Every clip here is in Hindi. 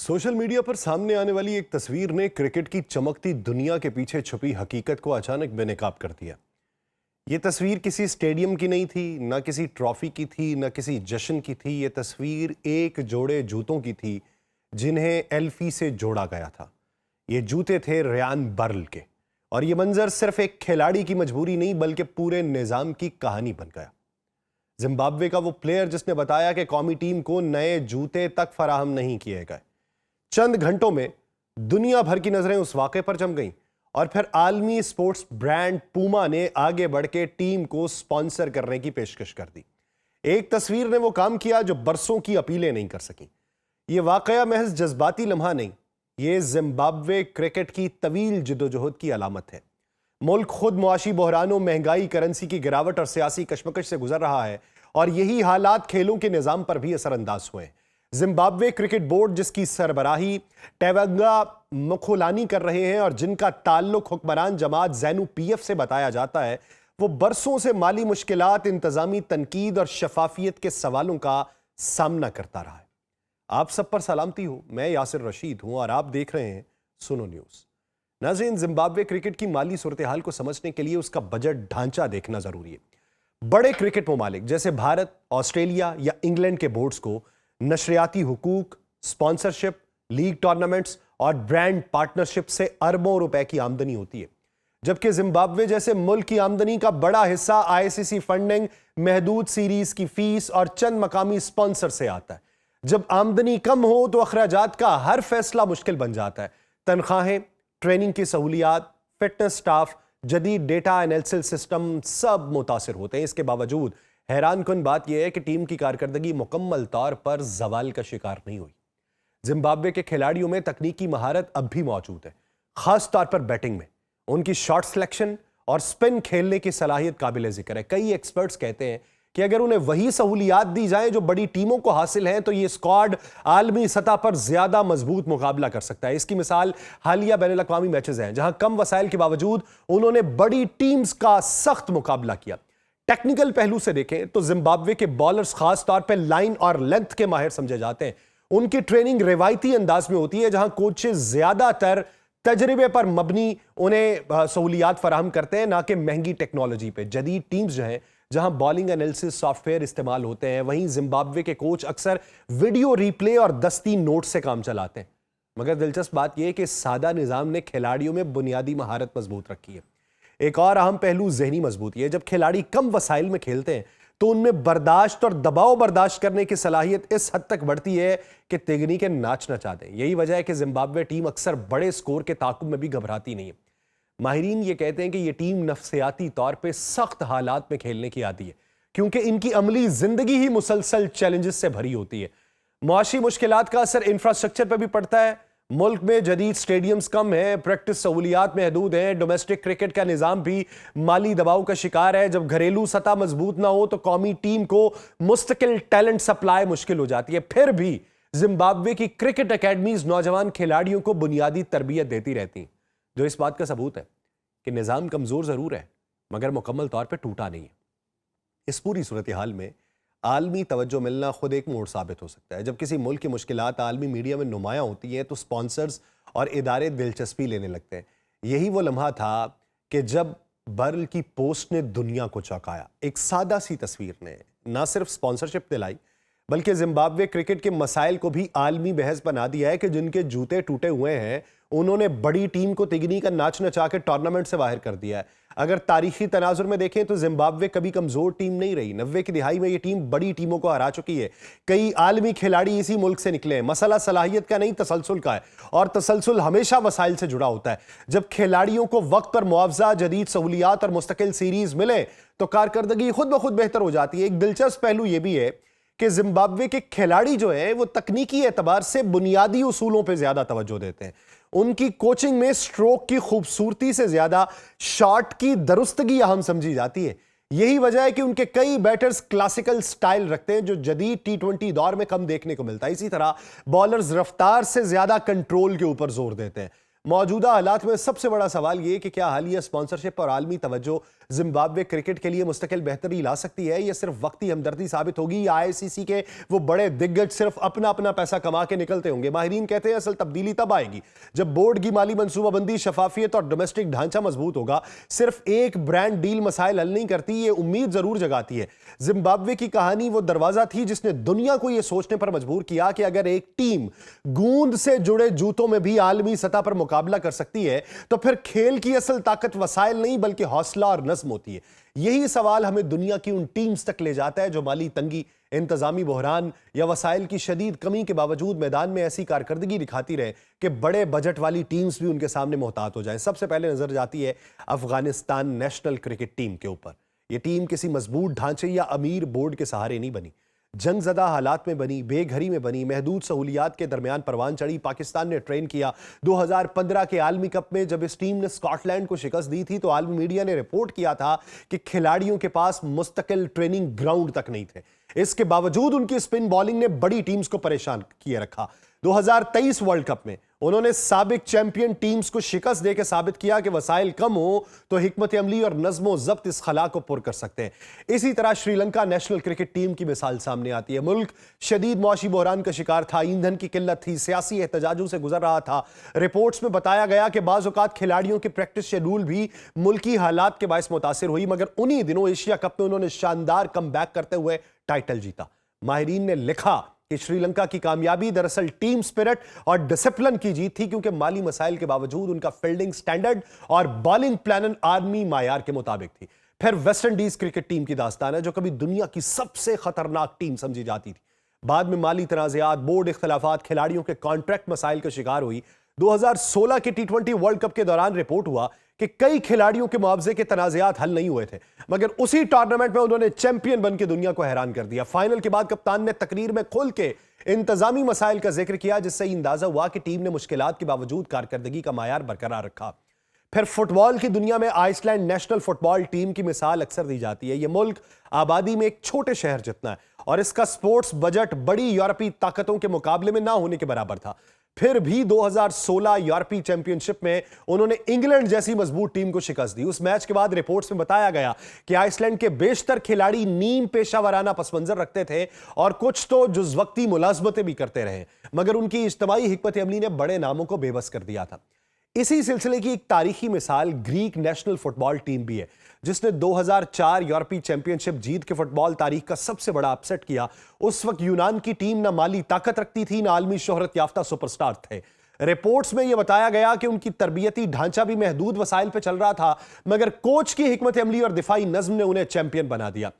सोशल मीडिया पर सामने आने वाली एक तस्वीर ने क्रिकेट की चमकती दुनिया के पीछे छुपी हकीकत को अचानक बेनकाब कर दिया। ये तस्वीर किसी स्टेडियम की नहीं थी, ना किसी ट्रॉफी की थी, ना किसी जश्न की थी। ये तस्वीर एक जोड़े जूतों की थी जिन्हें एल्फी से जोड़ा गया था। ये जूते थे रियान बर्ल के, और ये मंजर सिर्फ एक खिलाड़ी की मजबूरी नहीं बल्कि पूरे निजाम की कहानी बन गया। जिम्बाब्वे का वो प्लेयर जिसने बताया कि कौमी टीम को नए जूते तक फराहम नहीं किए गए। चंद घंटों में दुनिया भर की नजरें उस वाक़े पर जम गईं और फिर आलमी स्पोर्ट्स ब्रांड पूमा ने आगे बढ़ के टीम को स्पॉन्सर करने की पेशकश कर दी। एक तस्वीर ने वो काम किया जो बरसों की अपीलें नहीं कर सकी। ये वाकया महज जज्बाती लम्हा नहीं, ये जिम्बाब्वे क्रिकेट की तवील जदोजहद की अलामत है। मुल्क खुद मुआशी बहरानों, महंगाई, करेंसी की गिरावट और सियासी कशमकश से गुजर रहा है, और यही हालात खेलों के निजाम पर भी असरअंदाज हुए हैं। जिम्बाब्वे क्रिकेट बोर्ड, जिसकी सरबराही टेवंगा मखोलानी कर रहे हैं और जिनका ताल्लुक हुक्मरान जमात ज़ैनू पीएफ से बताया जाता है, वो बरसों से माली मुश्किलात, इंतजामी तनकीद और शफाफियत के सवालों का सामना करता रहा है। आप सब पर सलामती हो, मैं यासिर रशीद हूं और आप देख रहे हैं सुनो न्यूज़। नाज़रीन, जिम्बाब्वे क्रिकेट की माली सूरत हाल को समझने के लिए उसका बजट ढांचा देखना जरूरी है। बड़े क्रिकेट ममालिक जैसे भारत, ऑस्ट्रेलिया या इंग्लैंड के बोर्ड्स को नशरियाती हुकूक, स्पॉन्सरशिप, लीग टूर्नामेंट्स और ब्रांड पार्टनरशिप से अरबों रुपए की आमदनी होती है, जबकि जिम्बाब्वे जैसे मुल्क की आमदनी का बड़ा हिस्सा आईसीसी फंडिंग, महदूद सीरीज की फीस और चंद मकामी स्पॉन्सर से आता है। जब आमदनी कम हो तो अखराजात का हर फैसला मुश्किल बन जाता है। तनख्वाहें, ट्रेनिंग की सहूलियात, फिटनेस स्टाफ, जदीद डेटा एनालिसिस सिस्टम सब मुतासिर होते हैं। इसके बावजूद हैरान कुन बात यह है कि टीम की कारकर्दगी मुकम्मल तौर पर जवाल का शिकार नहीं हुई। जिम्बाब्वे के खिलाड़ियों में तकनीकी महारत अब भी मौजूद है, खास तौर पर बैटिंग में। उनकी शॉट सिलेक्शन और स्पिन खेलने की सलाहियत काबिल जिक्र है। कई एक्सपर्ट्स कहते हैं कि अगर उन्हें वही सहूलियात दी जाए जो बड़ी टीमों को हासिल हैं, तो ये स्क्वाड आलमी सतह पर ज्यादा मजबूत मुकाबला कर सकता है। इसकी मिसाल हालिया बैनुल अक़वामी मैचेस हैं, जहां कम वसाइल के बावजूद उन्होंने बड़ी टीम्स का सख्त मुकाबला किया। टेक्निकल पहलू से देखें तो जिम्बाब्वे के बॉलर्स खास तौर पर लाइन और लेंथ के माहिर समझे जाते हैं। उनकी ट्रेनिंग रिवायती अंदाज में होती है, जहां कोचेस ज्यादातर तजर्बे पर मबनी उन्हें सहूलियात फराहम करते हैं, ना कि महंगी टेक्नोलॉजी पे। जदीद टीम्स जो हैं, जहां बॉलिंग एनालिसिस सॉफ्टवेयर इस्तेमाल होते हैं, वहीं जिम्बाब्वे के कोच अक्सर वीडियो रिप्ले और दस्ती नोट से काम चलाते हैं। मगर दिलचस्प बात यह है कि सादा निजाम ने खिलाड़ियों में बुनियादी महारत मजबूत रखी है। एक और अहम पहलू जहनी मजबूती है। जब खिलाड़ी कम वसाइल में खेलते हैं तो उनमें बर्दाश्त और दबाव बर्दाश्त करने की सलाहियत इस हद तक बढ़ती है कि तगनीकें नाच नचा दें। यही वजह है कि जिम्बाब्वे टीम अक्सर बड़े स्कोर के ताकुब में भी घबराती नहीं है। माहिरीन ये कहते हैं कि यह टीम नफ्सियाती तौर पर सख्त हालात में खेलने की आदी है, क्योंकि इनकी अमली जिंदगी ही मुसलसल चैलेंजेस से भरी होती है। मुआशी मुश्किलात का असर इंफ्रास्ट्रक्चर पर भी पड़ता है। मुल्क में जदीद स्टेडियम्स कम है, प्रैक्टिस सहूलियात महदूद हैं, डोमेस्टिक क्रिकेट का निज़ाम भी माली दबाव का शिकार है। जब घरेलू सतह मजबूत ना हो तो कौमी टीम को मुस्तकिल टैलेंट सप्लाई मुश्किल हो जाती है। फिर भी जिम्बाब्वे की क्रिकेट अकेडमीज नौजवान खिलाड़ियों को बुनियादी तरबियत देती रहती हैं, जो इस बात का सबूत है कि निज़ाम कमज़ोर ज़रूर है मगर मुकम्मल तौर पर टूटा नहीं है। इस पूरी सूरत हाल में आलमी तवज्जो मिलना खुद एक मोड़ साबित हो सकता है। जब किसी मुल्क की मुश्किलात आलमी मीडिया में नुमायां होती हैं तो स्पॉन्सर्स और इदारे दिलचस्पी लेने लगते हैं। यही वो लम्हा था कि जब बर्ल की पोस्ट ने दुनिया को चौंकाया। एक सादा सी तस्वीर ने ना सिर्फ स्पॉन्सरशिप दिलाई बल्कि जिम्बाब्वे क्रिकेट के मसाइल को भी आलमी बहस बना दिया है कि जिनके जूते टूटे हुए हैं उन्होंने बड़ी टीम को तिगनी का नाच नचा के टूर्नामेंट से बाहर कर दिया है। अगर तारीखी तनाजुर में देखें तो जिम्बाब्वे कभी कमजोर टीम नहीं रही। 90 की दिहाई में ये टीम बड़ी टीमों को हरा चुकी है। कई आलमी खिलाड़ी इसी मुल्क से निकले हैं। मसला सलाहियत का नहीं, तसलसल का है, और तसलसल हमेशा वसाइल से जुड़ा होता है। जब खिलाड़ियों को वक्त पर मुआवजा, जदीद सहूलियात और मुस्तकिल सीरीज मिले तो कारकर्दगी खुद ब खुद बेहतर हो जाती है। एक दिलचस्प पहलू यह भी है कि जिम्बाब्वे के खिलाड़ी जो है वो तकनीकी एतबार से बुनियादी उसूलों पर ज्यादा तवज्जो देते हैं। उनकी कोचिंग में स्ट्रोक की खूबसूरती से ज्यादा शॉट की दुरुस्तगी अहम समझी जाती है। यही वजह है कि उनके कई बैटर्स क्लासिकल स्टाइल रखते हैं, जो जदीद टी20 दौर में कम देखने को मिलता है। इसी तरह बॉलर्स रफ्तार से ज्यादा कंट्रोल के ऊपर जोर देते हैं। मौजूदा हालात में सबसे बड़ा सवाल यह कि क्या हालिया स्पॉन्सरशिप और आलमी तवज्जो जिम्बाब्वे क्रिकेट के लिए मुस्तकिल बेहतरी ला सकती है, या सिर्फ वक्ती हमदर्दी साबित होगी, या आईसीसी के वो बड़े दिग्गज सिर्फ अपना अपना पैसा कमा के निकलते होंगे? माहिरीन कहते हैं असल तब्दीली तब आएगी जब बोर्ड की माली मंसूबाबंदी, शफाफियत और डोमेस्टिक ढांचा मजबूत होगा। सिर्फ एक ब्रांड डील मसाइल हल नहीं करती, ये उम्मीद जरूर जगाती है। जिम्बाब्वे की कहानी वो दरवाजा थी जिसने दुनिया को यह सोचने पर मजबूर किया कि अगर एक टीम गूंद से जुड़े जूतों में भी आलमी सतह पर मुकाबला कर सकती है तो फिर खेल की असल ताकत वसाइल नहीं बल्कि हौसला और नज्म होती है। यही सवाल हमें दुनिया की उन टीम्स तक ले जाता है जो माली तंगी, इंतजामी बहरान या वसाइल की शदीद कमी के बावजूद मैदान में ऐसी कारकर्दगी दिखाती रहे कि बड़े बजट वाली टीम्स भी उनके सामने मोहतात हो जाएं। सबसे पहले नजर जाती है अफगानिस्तान नेशनल क्रिकेट टीम के ऊपर। यह टीम किसी मजबूत ढांचे या अमीर बोर्ड के सहारे नहीं बनी, जंगजदा हालात में बनी, बेघरी में बनी, महदूद सहूलियात के दरमियान परवान चढ़ी। पाकिस्तान ने ट्रेन किया। 2015 के आलमी कप में जब इस टीम ने स्कॉटलैंड को शिकस्त दी थी तो आलमी मीडिया ने रिपोर्ट किया था कि खिलाड़ियों के पास मुस्तकिल ट्रेनिंग ग्राउंड तक नहीं थे। इसके बावजूद उनकी स्पिन बॉलिंग ने बड़ी टीम्स को परेशान किए रखा। 2023 वर्ल्ड कप में उन्होंने साबिक चैंपियन टीम्स को शिकस्त देकर साबित किया कि वसाइल कम हो तो हिकमत अमली और नज़्मो ज़ब्त इस खला को पुर कर सकते हैं। इसी तरह श्रीलंका नेशनल क्रिकेट टीम की मिसाल सामने आती है। मुल्क शदीद मौशी बहरान का शिकार था, ईंधन की किल्लत थी, सियासी एहतजाजों से गुजर रहा था। रिपोर्ट्स में बताया गया कि बाज़ औक़ात खिलाड़ियों के प्रैक्टिस शेड्यूल भी मुल्की हालात के बायस मुतासिर हुई, मगर उन्हीं दिनों एशिया कप में उन्होंने शानदार कम बैक करते हुए टाइटल जीता। माहिरीन ने लिखा कि श्रीलंका की कामयाबी दरअसल टीम स्पिरिट और डिसिप्लिन की जीत थी, क्योंकि माली मसाइल के बावजूद उनका फील्डिंग स्टैंडर्ड और बॉलिंग प्लान आर्मी मायार के मुताबिक थी। फिर वेस्ट इंडीज क्रिकेट टीम की दास्तान है जो कभी दुनिया की सबसे खतरनाक टीम समझी जाती थी। बाद में माली तनाज़ात, बोर्ड इख्तलाफात, खिलाड़ियों के कॉन्ट्रैक्ट मसाइल का शिकार हुई। 2016 के T20 वर्ल्ड कप के दौरान रिपोर्ट हुआ कि कई खिलाड़ियों के मुआवजे के तनाज़ात हल नहीं हुए थे, मगर उसी टूर्नामेंट में उन्होंने चैंपियन बनकर दुनिया को हैरान कर दिया। फाइनल के बाद कप्तान ने तकरीर में खुल के इंतजामी मसाइल का जिक्र किया, जिससे अंदाजा हुआ कि टीम ने मुश्किलात के बावजूद कारकर्दगी का मायार बरकरार रखा। फिर फुटबॉल की दुनिया में आइसलैंड नेशनल फुटबॉल टीम की मिसाल अक्सर दी जाती है। यह मुल्क आबादी में एक छोटे शहर जितना है और इसका स्पोर्ट्स बजट बड़ी यूरोपीय ताकतों के मुकाबले में ना होने के बराबर था। फिर भी 2016 यूरोपीय चैंपियनशिप में उन्होंने इंग्लैंड जैसी मजबूत टीम को शिकस्त दी। उस मैच के बाद रिपोर्ट्स में बताया गया कि आइसलैंड के बेशतर खिलाड़ी नीम पेशावराना पसमंजर रखते थे और कुछ तो जुज़वक्ती मुलाजमतें भी करते रहे, मगर उनकी इज्तिमाई हिकमत अमली ने बड़े नामों को बेबस कर दिया था। इसी सिलसिले की एक तारीखी मिसाल ग्रीक नेशनल फुटबॉल टीम भी है, जिसने 2004 यूरोपीय चैंपियनशिप जीत के फुटबॉल तारीख का सबसे बड़ा अपसेट किया। उस वक्त यूनान की टीम ना माली ताकत रखती थी, ना आलमी शोहरत याफ्ता सुपरस्टार थे। रिपोर्ट्स में यह बताया गया कि उनकी तरबियती ढांचा भी महदूद वसाइल पर चल रहा था, मगर कोच की हिकमत अमली और दिफाई नज्म ने उन्हें चैंपियन बना दिया।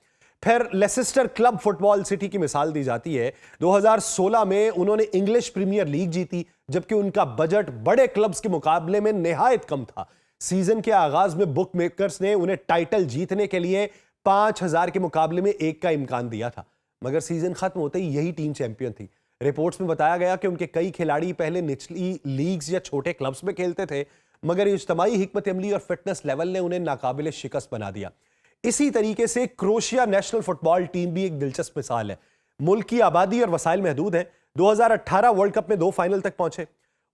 फिर लेसेस्टर क्लब फुटबॉल सिटी की मिसाल दी जाती है। 2016 में उन्होंने इंग्लिश प्रीमियर लीग जीती, जबकि उनका बजट बड़े क्लब्स के मुकाबले में निहायत कम था। सीजन के आगाज में बुक मेकर्स ने उन्हें टाइटल जीतने के लिए 5000 के मुकाबले में 1 का इम्कान दिया था, मगर सीजन खत्म होते ही यही टीम चैंपियन थी। रिपोर्ट्स में बताया गया कि उनके कई खिलाड़ी पहले निचली लीग्स या छोटे क्लब्स में खेलते थे, मगर इज्तिमाई हिकमत अमली और फिटनेस लेवल ने उन्हें नाकाबिले शिकस्त बना दिया। इसी तरीके से क्रोशिया नेशनल फुटबॉल टीम भी एक दिलचस्प मिसाल है। मुल्क की आबादी और वसाइल महदूद है। 2018 वर्ल्ड कप में 2 फाइनल तक पहुंचे।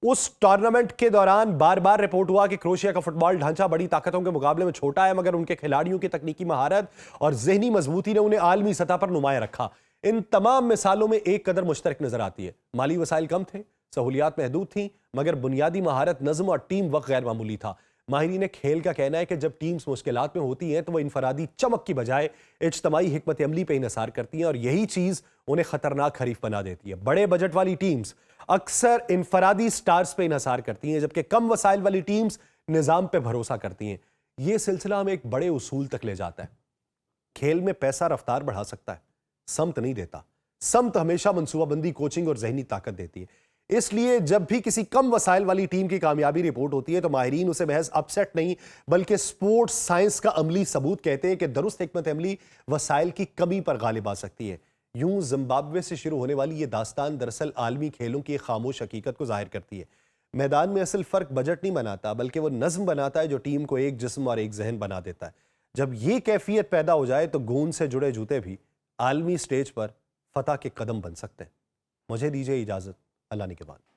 उस टूर्नामेंट के दौरान बार बार रिपोर्ट हुआ कि क्रोशिया का फुटबॉल ढांचा बड़ी ताकतों के मुकाबले में छोटा है, मगर उनके खिलाड़ियों की तकनीकी महारत और जहनी मजबूती ने उन्हें आलमी सतह पर नुमाया रखा। इन तमाम मिसालों में एक कदर मुश्तरक नजर आती है। माली वसाइल कम थे, सहूलियात महदूद थीं, मगर बुनियादी महारत, नज्म और टीम वर्क गैर मामूली था। माहिरीन खेल का कहना है कि जब टीम्स मुश्किलात में होती हैं तो वह इनफरादी चमक की बजाय इज्तिमाई हिकमत अमली पर इन्हिसार करती हैं, और यही चीज़ उन्हें खतरनाक हरीफ बना देती है। बड़े बजट वाली टीम्स अक्सर इनफरादी स्टार्स पे इन्हिसार करती हैं, जबकि कम वसाइल वाली टीम्स निज़ाम पे भरोसा करती हैं। यह सिलसिला हमें एक बड़े उसूल तक ले जाता है। खेल में पैसा रफ्तार बढ़ा सकता है, समत नहीं देता। समत हमेशा मनसूबाबंदी, कोचिंग और जहनी ताकत देती है। इसलिए जब भी किसी कम वसाइल वाली टीम की कामयाबी रिपोर्ट होती है तो माहिरीन उसे महज अपसेट नहीं बल्कि स्पोर्ट्स साइंस का अमली सबूत कहते हैं कि दुरुस्त हिकमत अमली वसाइल की कमी पर गालिब आ सकती है। यूं जिम्बाब्वे से शुरू होने वाली ये दास्तान दरअसल आलमी खेलों की एक खामोश हकीकत को जाहिर करती है। मैदान में असल फर्क बजट नहीं बनाता, बल्कि वो नज्म बनाता है जो टीम को एक जिस्म और एक जहन बना देता है। जब ये कैफियत पैदा हो जाए तो गूंद से जुड़े जूते भी आलमी स्टेज पर फतह के कदम बन सकते हैं। मुझे दीजिए इजाजत, अल्लाह ने के बाद।